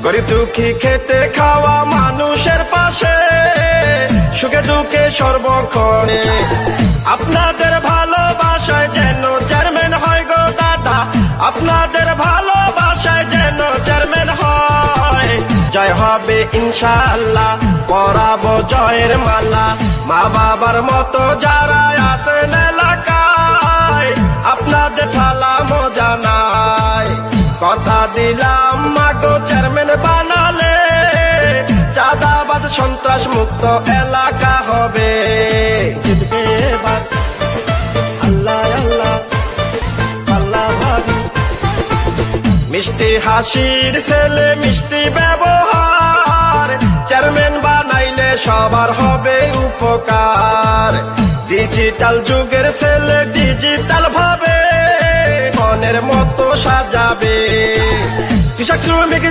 গরিব দুঃখী খেটে খাওয়া মানুষের পাশে, সুখে দুঃখে সর্বক্ষণে আপনাদের ভালোবাসায় যেন চেয়ারম্যান হয় গো দাদা, আপনাদের ভালোবাসায় যেন চেয়ারম্যান হয়। জয় হবে ইনশাআল্লাহ, পরাবো জয়ের মালা, মা বাবার মতো যারা আছেন এলাকায় আপনাদের সালাম জানাই। কথা দিলাম মাগো চেয়ারম্যান বানালে চাঁদাবাদ সন্ত্রাস মুক্ত এলাকা হবে। আল্লাহ আল্লাহ আল্লাহ ভাবি, মিষ্টি হাসির ছেলে মিষ্টি ব্যবহার, চেয়ারম্যান বানাইলে সবার হবে উপকার। ডিজিটাল যুগের ছেলে ডিজিটাল ভাবে মনের মতো সাজাবে। কৃষক শ্রমিক